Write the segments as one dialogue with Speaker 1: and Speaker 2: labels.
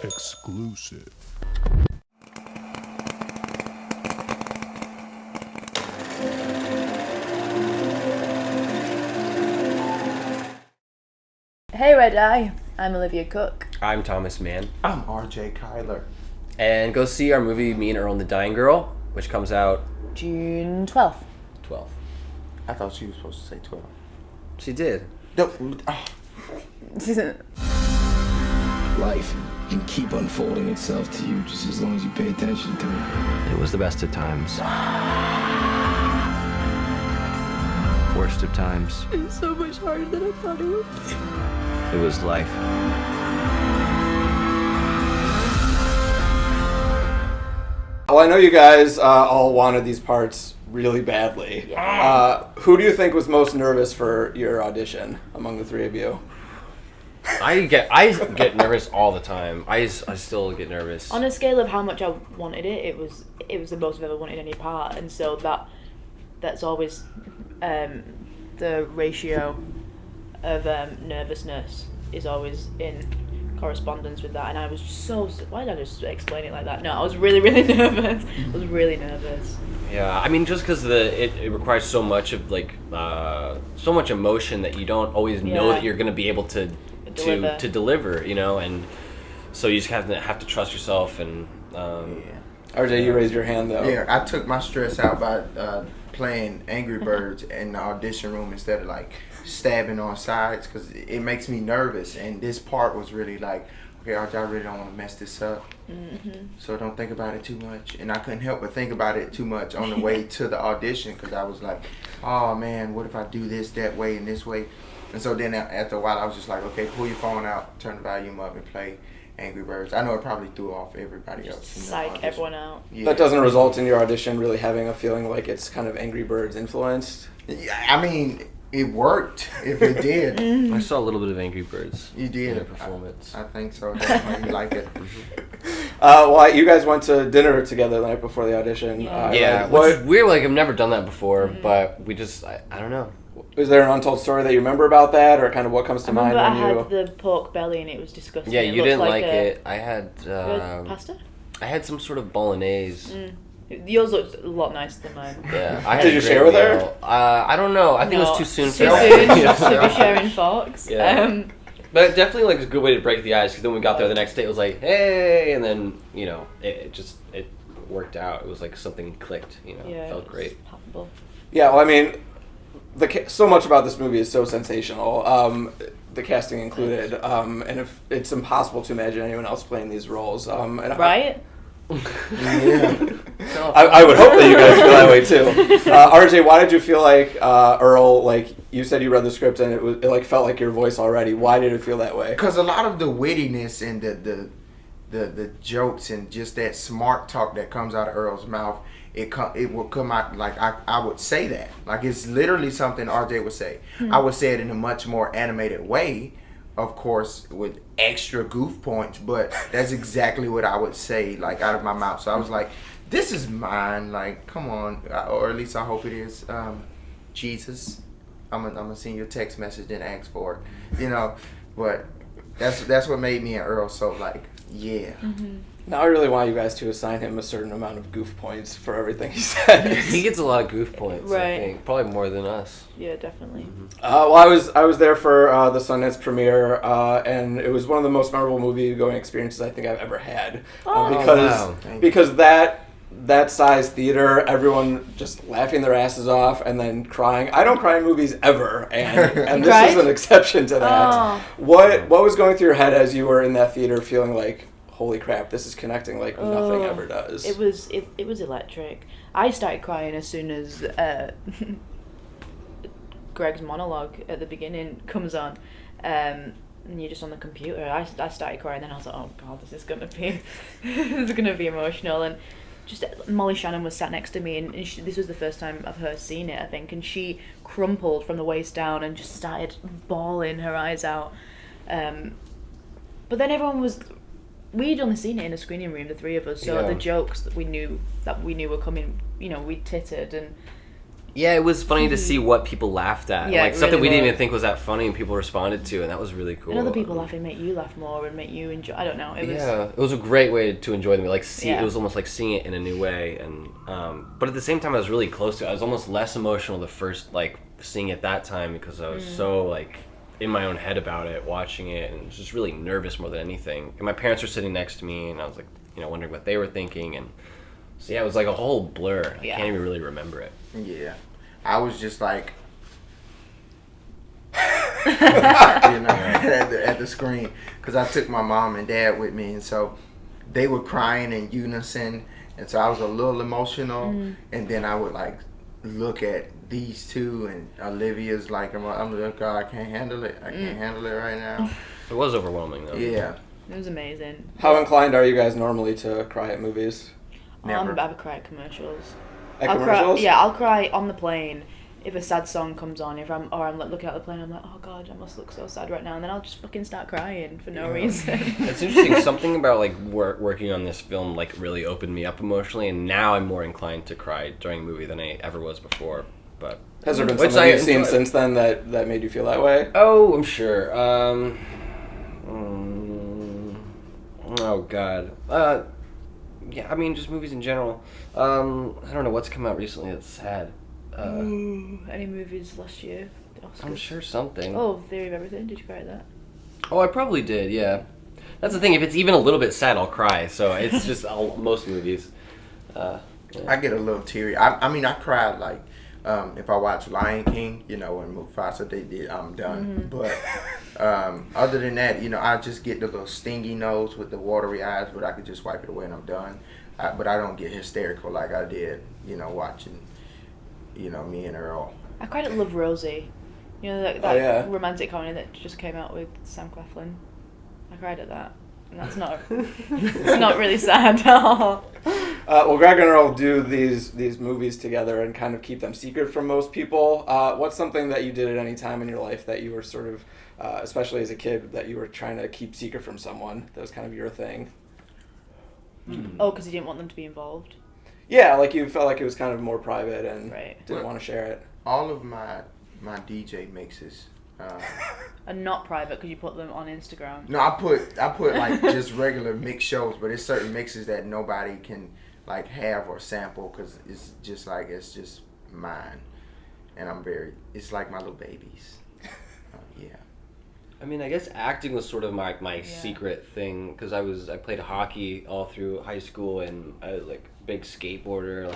Speaker 1: Exclusive.
Speaker 2: Hey RedEye, I'm Olivia Cooke.
Speaker 3: I'm Thomas Mann.
Speaker 4: I'm Cyler.
Speaker 3: And go see our movie Me and Earl and the Dying Girl, which comes out
Speaker 2: June 12th.
Speaker 3: 12th.
Speaker 4: I thought she was supposed to say 12.
Speaker 3: She did.
Speaker 4: No,
Speaker 5: Life can keep unfolding itself to you just as long as you pay attention to it.
Speaker 6: It was the best of times. Worst of times.
Speaker 2: It's so much harder than I thought it would be.
Speaker 6: It was life.
Speaker 7: Well, I know you guys all wanted these parts really badly.
Speaker 2: Yeah.
Speaker 7: Who do you think was most nervous for your audition among the three of you?
Speaker 3: I get nervous all the time. I still get nervous.
Speaker 2: On a scale of how much I wanted it, it was the most I've ever wanted any part, and so that's always the ratio of nervousness is always in correspondence with that. And I was why did I just explain it like that? No, I was really, really nervous. I was really nervous.
Speaker 3: Yeah, I mean, just because it requires so much of so much emotion that you don't always know that you're gonna be able to deliver, you know, and so you just have to trust yourself. And
Speaker 7: RJ, you raised your hand though.
Speaker 4: Yeah, I took my stress out by playing Angry Birds in the audition room instead of like stabbing on sides, because it makes me nervous. And this part was really like, okay, RJ, I really don't want to mess this up. So don't think about it too much. And I couldn't help but think about it too much on the way to the audition, because I was like, oh man, what if I do this that way and this way? And so then after a while I was just like, okay, pull your phone out, turn the volume up and play Angry Birds. I know it probably threw off everybody else.
Speaker 2: Psych everyone out.
Speaker 7: Yeah. That doesn't result in your audition really having a feeling like it's kind of Angry Birds influenced?
Speaker 4: Yeah, I mean, it worked if it did.
Speaker 3: I saw a little bit of Angry Birds.
Speaker 4: You did.
Speaker 3: In their performance.
Speaker 4: I think so. That's why you like it.
Speaker 7: Well, you guys went to dinner together the night before the audition.
Speaker 3: Which is weird. Like, I've never done that before, but we just, I don't know.
Speaker 7: Is there an untold story that you remember about that, or kind of what comes to mind when
Speaker 2: I had the pork belly and it was disgusting.
Speaker 3: Yeah, you didn't like
Speaker 2: it.
Speaker 3: I had
Speaker 2: pasta.
Speaker 3: I had some sort of bolognese.
Speaker 2: Yours looked a lot nicer than mine.
Speaker 3: Yeah, I had
Speaker 7: Did you share with her?
Speaker 3: meal. I don't know. I think it was too soon.
Speaker 2: Too soon to be sharing forks.
Speaker 3: Yeah. But definitely like a good way to break the ice, because then we got there the next day. It was like, hey, and then it worked out. It was like something clicked. You know, it felt great.
Speaker 2: Palpable.
Speaker 7: Yeah, well, I mean, so much about this movie is so sensational, the casting included, and if it's impossible to imagine anyone else playing these roles.
Speaker 2: Right?
Speaker 4: Yeah.
Speaker 7: I would hope that you guys feel that way too. RJ, why did you feel like Earl? Like you said, you read the script and it like felt like your voice already. Why did it feel that way?
Speaker 4: Because a lot of the wittiness and the jokes and just that smart talk that comes out of Earl's mouth, it will come out like I would say that. Like, it's literally something RJ would say. I would say it in a much more animated way, of course, with extra goof points, but that's exactly what I would say, like, out of my mouth. So I was like, this is mine, like, come on, or at least I hope it is. Jesus, I'm gonna send you a text message and ask for it, you know. But that's what made me and Earl so like, yeah.
Speaker 7: Now I really want you guys to assign him a certain amount of goof points for everything he says.
Speaker 3: He gets a lot of goof points,
Speaker 2: Right.
Speaker 3: I think. Probably more than us.
Speaker 2: Yeah, definitely.
Speaker 7: Well, I was there for the Sundance premiere, and it was one of the most memorable movie-going experiences I think I've ever had. Because that size theater, everyone just laughing their asses off and then crying. I don't cry in movies ever, and this is an exception to that.
Speaker 2: Oh.
Speaker 7: What was going through your head as you were in that theater, feeling like, holy crap, this is connecting like nothing ever does?
Speaker 2: It was electric. I started crying as soon as Greg's monologue at the beginning comes on, and you're just on the computer. I started crying, then I was like, oh god, this is gonna be emotional. And just Molly Shannon was sat next to me, and this was the first time of her seen it, I think, and she crumpled from the waist down and just started bawling her eyes out. But then everyone was. We'd only seen it in a screening room, the three of us, so the jokes that we knew were coming, you know, we tittered, and
Speaker 3: Yeah, it was funny to see what people laughed at.
Speaker 2: Yeah,
Speaker 3: like stuff that we
Speaker 2: really
Speaker 3: didn't
Speaker 2: was.
Speaker 3: even think was that funny and people responded to, and that was really cool.
Speaker 2: And other people laughing make you laugh more and make you enjoy. I don't know.
Speaker 3: It was a great way to enjoy the movie. Like
Speaker 2: Yeah.
Speaker 3: It was almost like seeing it in a new way, and but at the same time, I was really close to it. I was almost less emotional the first seeing it that time because I was so in my own head about it, watching it, and just really nervous more than anything. And my parents were sitting next to me, and I was like, wondering what they were thinking, and so yeah, it was like a whole blur. I can't even really remember it.
Speaker 4: Yeah. I was just like, at the screen, because I took my mom and dad with me, and so they were crying in unison, and so I was a little emotional, and then I would look at these two, and Olivia's like, I'm like, God, I can't handle it. I can't handle it right now.
Speaker 3: It was overwhelming though.
Speaker 4: Yeah.
Speaker 2: It was amazing.
Speaker 7: How inclined are you guys normally to cry at movies?
Speaker 4: Never.
Speaker 2: I would cry at commercials.
Speaker 7: At commercials?
Speaker 2: I'll cry on the plane if a sad song comes on. I'm looking at the plane, I'm like, oh God, I must look so sad right now, and then I'll just fucking start crying for no reason.
Speaker 3: It's interesting. Something about working on this film really opened me up emotionally, and now I'm more inclined to cry during a movie than I ever was before. But
Speaker 7: has there been something you've seen since then that made you feel that way?
Speaker 3: Oh, I'm sure. Oh God. Yeah, I mean, just movies in general. I don't know what's come out recently that's sad.
Speaker 2: Any movies last year?
Speaker 3: I'm sure something.
Speaker 2: Oh, Theory of Everything. Did you cry at that?
Speaker 3: Oh, I probably did. Yeah. That's the thing. If it's even a little bit sad, I'll cry. So it's just most movies. Yeah.
Speaker 4: I get a little teary. I mean, I cried if I watch Lion King, when Mufasa they did, I'm done. But other than that, I just get the little stingy nose with the watery eyes, but I could just wipe it away and I'm done. But I don't get hysterical like I did, watching, me and Earl.
Speaker 2: I cried at Love Rosie. That romantic comedy that just came out with Sam Claflin. I cried at that. And that's not it's not really sad at all.
Speaker 7: Well, Greg and Earl do these movies together and kind of keep them secret from most people. What's something that you did at any time in your life that you were sort of, especially as a kid, that you were trying to keep secret from someone? That was kind of your thing.
Speaker 2: Oh, because you didn't want them to be involved?
Speaker 7: Yeah, you felt like it was kind of more private and didn't want to share it.
Speaker 4: All of my DJ mixes.
Speaker 2: And not private because you put them on Instagram.
Speaker 4: No, I put just regular mix shows, but it's certain mixes that nobody can have or sample because it's just mine, and it's like my little babies. Yeah.
Speaker 3: I mean, I guess acting was sort of my secret thing because I played hockey all through high school, and I was big skateboarder,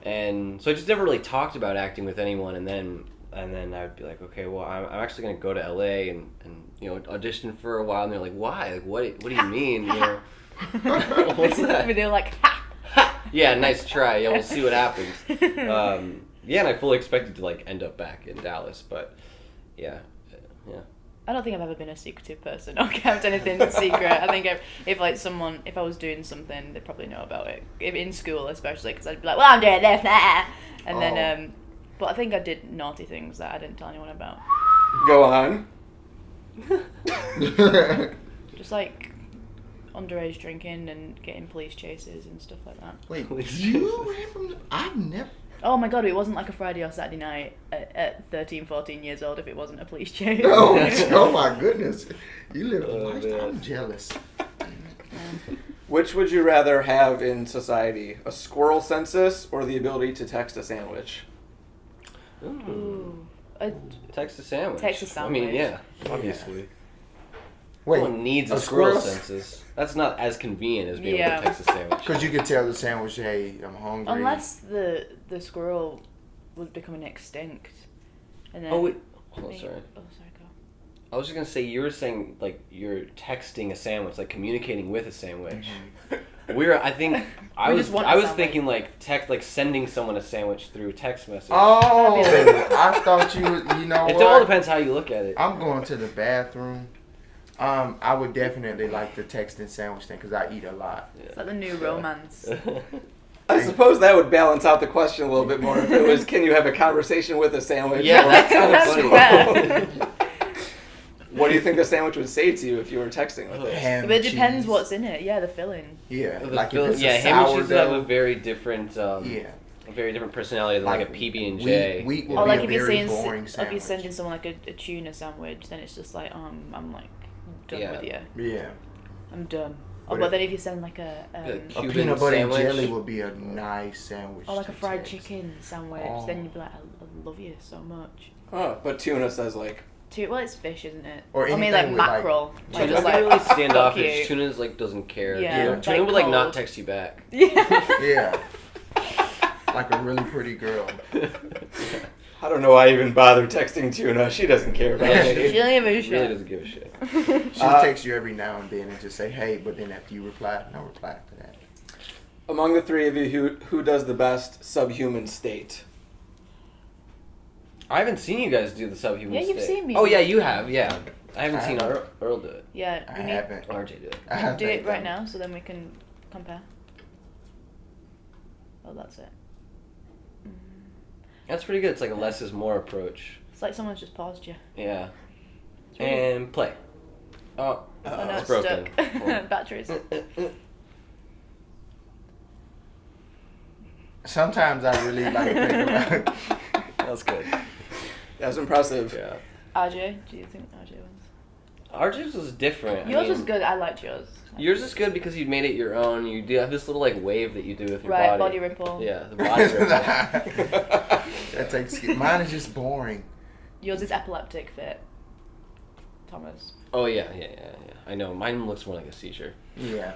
Speaker 3: and so I just never really talked about acting with anyone, and then I would be like, okay, well, I'm actually going to go to LA and audition for a while, and they're like, why? What do you mean? What's that?
Speaker 2: But they're like, ha!
Speaker 3: Yeah, nice try. Yeah, we'll see what happens. And I fully expected to end up back in Dallas, but yeah.
Speaker 2: I don't think I've ever been a secretive person or kept anything secret. I think if I was doing something, they'd probably know about it. If in school, especially, because I'd be like, well, I'm doing this, and then. But I think I did naughty things that I didn't tell anyone about.
Speaker 7: Go on.
Speaker 2: Just underage drinking and getting police chases and stuff like that.
Speaker 4: Wait, you ran from I've never...
Speaker 2: Oh my God, it wasn't a Friday or Saturday night at 13, 14 years old if it wasn't a police chase.
Speaker 4: Oh my goodness. You live a lifestyle. I'm jealous.
Speaker 7: Which would you rather have in society, a squirrel census or the ability to text a sandwich?
Speaker 2: Ooh.
Speaker 3: Text a sandwich.
Speaker 2: Text a sandwich.
Speaker 3: I mean, yeah, obviously.
Speaker 4: Wait,
Speaker 3: no one needs a squirrel census. That's not as convenient as being able to text a sandwich.
Speaker 4: Because you could tell the sandwich, hey, I'm hungry.
Speaker 2: Unless the squirrel was becoming extinct. And then
Speaker 3: sorry.
Speaker 2: Oh, sorry, go.
Speaker 3: I was just going to say, you were saying, you're texting a sandwich, communicating with a sandwich. Mm-hmm. I was thinking sending someone a sandwich through text message.
Speaker 4: Oh, I thought you know
Speaker 3: It all depends how you look at it.
Speaker 4: I'm going to the bathroom. I would definitely like the texting sandwich thing because I eat a lot.
Speaker 2: It's like the new romance.
Speaker 7: I suppose that would balance out the question a little bit more if it was, can you have a conversation with a sandwich?
Speaker 3: Yeah, that's kind of funny.
Speaker 7: What do you think the sandwich would say to you if you were texting with it?
Speaker 2: But it depends what's in it. Yeah, the filling.
Speaker 4: Yeah,
Speaker 3: sandwiches have a very different a very different personality than like a PB and J.
Speaker 4: We
Speaker 2: Or
Speaker 4: would
Speaker 2: like
Speaker 4: be
Speaker 2: if
Speaker 4: a
Speaker 2: you're
Speaker 4: very
Speaker 2: saying,
Speaker 4: boring
Speaker 2: if
Speaker 4: sandwich.
Speaker 2: you're sending someone like a tuna sandwich, then it's just like, I'm like done with you.
Speaker 4: Yeah.
Speaker 2: I'm done.
Speaker 4: But
Speaker 2: But then if you send like a
Speaker 4: A
Speaker 3: Cuban
Speaker 4: peanut butter and
Speaker 3: sandwich.
Speaker 4: jelly would be a nice sandwich.
Speaker 2: or like a
Speaker 4: to
Speaker 2: fried
Speaker 4: taste.
Speaker 2: chicken sandwich,
Speaker 4: Oh.
Speaker 2: then you'd be like, I love you so much.
Speaker 7: Oh, but tuna says like.
Speaker 2: Well, it's fish, isn't it?
Speaker 4: Or
Speaker 2: I mean,
Speaker 4: anything
Speaker 2: like
Speaker 4: with,
Speaker 2: mackerel.
Speaker 4: like-
Speaker 3: Tuna's
Speaker 2: just
Speaker 3: like
Speaker 2: like,
Speaker 3: really
Speaker 2: fuck
Speaker 3: standoffish.
Speaker 2: you.
Speaker 3: Tuna's like doesn't care.
Speaker 2: Yeah,
Speaker 3: You know,
Speaker 2: like
Speaker 3: Tuna would like not
Speaker 2: cold.
Speaker 3: text you back.
Speaker 2: Yeah.
Speaker 4: Yeah. Like a really pretty girl.
Speaker 7: I don't know why I even bother texting Tuna. She doesn't care about
Speaker 3: Yeah,
Speaker 7: me.
Speaker 2: She don't give a
Speaker 3: Really
Speaker 2: shit.
Speaker 3: doesn't give a shit.
Speaker 4: She'll text you every now and then and just say, hey, but then after you reply, no reply after that.
Speaker 7: Among the three of you, who does the best subhuman state?
Speaker 3: I haven't seen you guys do the subhuman
Speaker 2: Yeah, you've
Speaker 3: state.
Speaker 2: seen me
Speaker 3: Oh
Speaker 2: do
Speaker 3: yeah,
Speaker 2: it.
Speaker 3: you have. Yeah, I haven't
Speaker 4: I
Speaker 3: seen
Speaker 4: haven't.
Speaker 3: Earl do it.
Speaker 2: Yeah,
Speaker 4: I
Speaker 2: we need
Speaker 4: haven't.
Speaker 3: RJ do it.
Speaker 4: I
Speaker 2: do it
Speaker 4: think,
Speaker 2: right now so then we can compare. Oh, that's it.
Speaker 3: That's pretty good. It's like a less is more approach.
Speaker 2: It's like someone's just paused you.
Speaker 3: Yeah.
Speaker 2: It's really-
Speaker 3: And play. Oh,
Speaker 2: Oh no,
Speaker 3: it's
Speaker 2: it's
Speaker 3: broken.
Speaker 2: stuck. Batteries.
Speaker 4: Sometimes I really like think about
Speaker 3: That's good.
Speaker 7: That's impressive.
Speaker 3: Yeah.
Speaker 2: RJ, do you think RJ wins?
Speaker 3: RJ's was different.
Speaker 2: Yours
Speaker 3: I
Speaker 2: was
Speaker 3: mean,
Speaker 2: good. I liked yours.
Speaker 3: Yours is good because you made it your own. You do have this little like wave that you do with your
Speaker 2: Right,
Speaker 3: body.
Speaker 2: body ripple.
Speaker 3: Yeah, the body ripple.
Speaker 4: that takes. Mine is just boring.
Speaker 2: Yours is epileptic fit. Thomas.
Speaker 3: Oh yeah. I know. Mine looks more like a seizure.
Speaker 4: Yeah.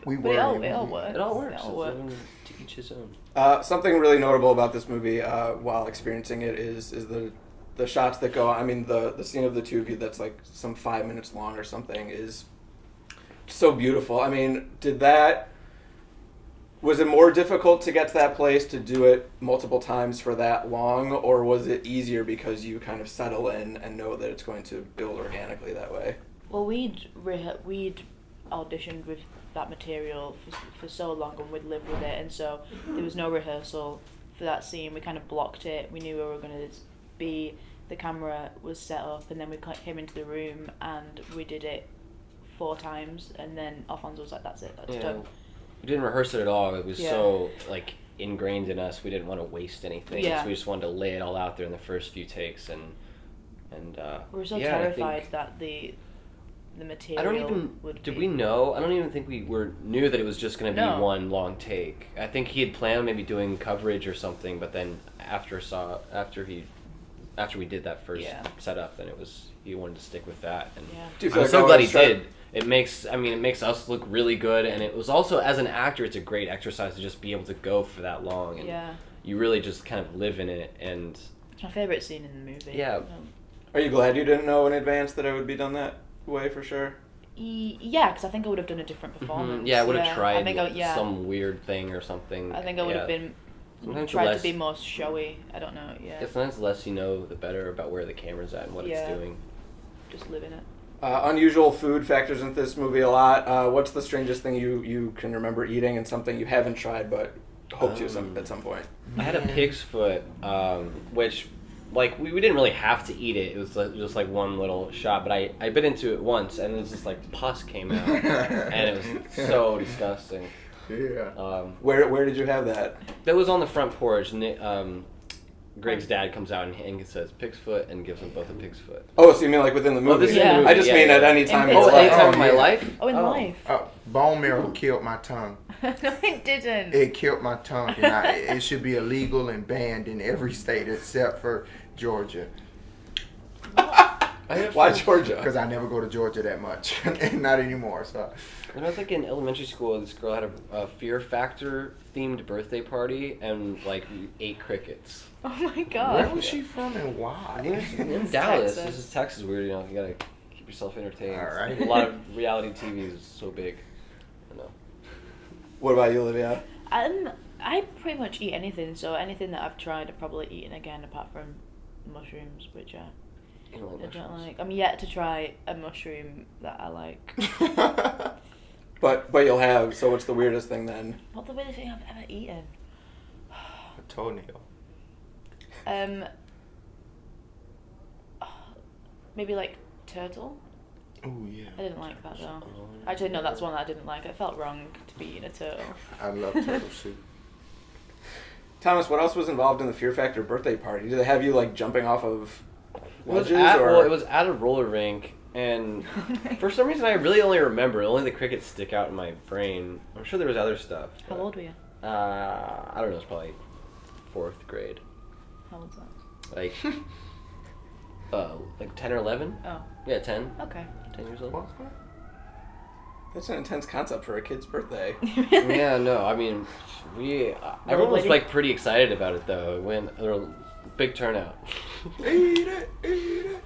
Speaker 4: We
Speaker 2: But
Speaker 4: were.
Speaker 2: it all works.
Speaker 3: It all works.
Speaker 2: It
Speaker 3: It's
Speaker 2: all works.
Speaker 3: everyone to each his own.
Speaker 7: Something really notable about this movie while experiencing it is the shots that go. I mean, the scene of the two of you that's like some 5 minutes long or something is so beautiful. I mean, was it more difficult to get to that place to do it multiple times for that long, or was it easier because you kind of settle in and know that it's going to build organically that way?
Speaker 2: Well, we'd auditioned with that material for so long and we'd lived with it, and so there was no rehearsal for that scene. We kind of blocked it. We knew we were going to be. The camera was set up, and then we came into the room and we did it 4 times, and then Alfonso was like, "That's it. That's done."
Speaker 3: We didn't rehearse it at all. It was
Speaker 2: Yeah.
Speaker 3: so like ingrained in us. We didn't want to waste anything.
Speaker 2: Yeah.
Speaker 3: So we just wanted to lay it all out there in the first few takes, and
Speaker 2: We were so
Speaker 3: yeah, I
Speaker 2: terrified
Speaker 3: think-
Speaker 2: that the material
Speaker 3: I don't even.
Speaker 2: would
Speaker 3: Did
Speaker 2: be...
Speaker 3: we know? I don't even think we knew that it was just going to be
Speaker 2: No.
Speaker 3: one long take. I think he had planned on maybe doing coverage or something, but then after we did that first
Speaker 2: Yeah.
Speaker 3: setup, then he wanted to stick with that. And
Speaker 2: Yeah.
Speaker 7: Do you feel
Speaker 3: I'm
Speaker 7: like
Speaker 3: so
Speaker 7: that
Speaker 3: glad he
Speaker 7: was start-
Speaker 3: did. It makes us look really good, and it was also, as an actor, it's a great exercise to just be able to go for that long, and
Speaker 2: Yeah.
Speaker 3: you really just kind of live in it. And
Speaker 2: It's my favourite scene in the movie.
Speaker 3: Yeah.
Speaker 7: Are you glad you didn't know in advance that it would be done that way for sure?
Speaker 2: Yeah, because I think I would have done a different performance.
Speaker 3: yeah, I would have
Speaker 2: I
Speaker 3: tried
Speaker 2: think
Speaker 3: some weird thing or something.
Speaker 2: I think I would have been
Speaker 3: Sometimes
Speaker 2: tried
Speaker 3: less,
Speaker 2: to be more showy. I don't know. Yeah.
Speaker 3: sometimes the less you know, the better about where the camera's at and what
Speaker 2: Yeah.
Speaker 3: it's doing.
Speaker 2: Just live in it.
Speaker 7: Unusual food factors into this movie a lot. What's the strangest thing you can remember eating, and something you haven't tried but hope to at some point?
Speaker 3: I had a pig's foot, which, like, we didn't really have to eat it. It was just like one little shot, but I bit into it once, and it was just like pus came out, and it was so disgusting.
Speaker 4: Yeah.
Speaker 7: Where did you have that?
Speaker 3: That was on the front porch. Greg's dad comes out and says pig's foot and gives them both a pig's foot.
Speaker 7: Oh, so you mean like within the movie?
Speaker 3: this
Speaker 2: is in the movie,
Speaker 7: I just
Speaker 3: yeah,
Speaker 7: mean
Speaker 3: yeah.
Speaker 7: at any time in
Speaker 2: Oh,
Speaker 7: his
Speaker 3: anytime
Speaker 7: life.
Speaker 3: in my
Speaker 4: yeah.
Speaker 3: life?
Speaker 2: Oh, in life.
Speaker 4: Bone marrow killed my tongue.
Speaker 2: No, it didn't.
Speaker 4: It killed my tongue, and it should be illegal and banned in every state except for Georgia.
Speaker 7: Why Georgia?
Speaker 4: Because I never go to Georgia that much, and not anymore. So
Speaker 3: When I was like in elementary school, this girl had a Fear Factor themed birthday party, and like we ate crickets.
Speaker 2: Oh my
Speaker 4: where
Speaker 2: god.
Speaker 4: was she from and why?
Speaker 3: In Dallas,
Speaker 2: Texas.
Speaker 3: this is Texas. Weird, you know. You gotta keep yourself entertained.
Speaker 4: All right.
Speaker 3: A lot of reality TV is so big. I know.
Speaker 7: What about you, Olivia?
Speaker 2: I pretty much eat anything, so anything that I've tried, I've probably eaten again, apart from mushrooms, which
Speaker 3: You don't like
Speaker 2: I don't
Speaker 3: mushrooms.
Speaker 2: like. I'm yet to try a mushroom that I like.
Speaker 7: But you'll have. So what's the weirdest thing then?
Speaker 2: What the weirdest thing I've ever eaten?
Speaker 4: A toenail.
Speaker 2: Maybe like turtle.
Speaker 4: Oh yeah.
Speaker 2: I didn't like that though. Actually, no, that's one that I didn't like. It felt wrong to be eating a turtle.
Speaker 4: I love turtle soup.
Speaker 7: Thomas, what else was involved in the Fear Factor birthday party? Did they have you like jumping off of ledges?
Speaker 3: It was at a roller rink, and for some reason I really only remember the crickets stick out in my brain. I'm sure there was other stuff.
Speaker 2: How old were you?
Speaker 3: I don't know. It's probably 4th grade.
Speaker 2: How old's that?
Speaker 3: Like, like 10 or 11.
Speaker 2: Oh.
Speaker 3: Yeah, 10.
Speaker 2: Okay.
Speaker 3: 10 years old.
Speaker 7: That's an intense concept for a kid's birthday.
Speaker 3: Yeah, no, I mean, everyone was like pretty excited about it though. There was a big turnout.
Speaker 7: Eat it, eat it.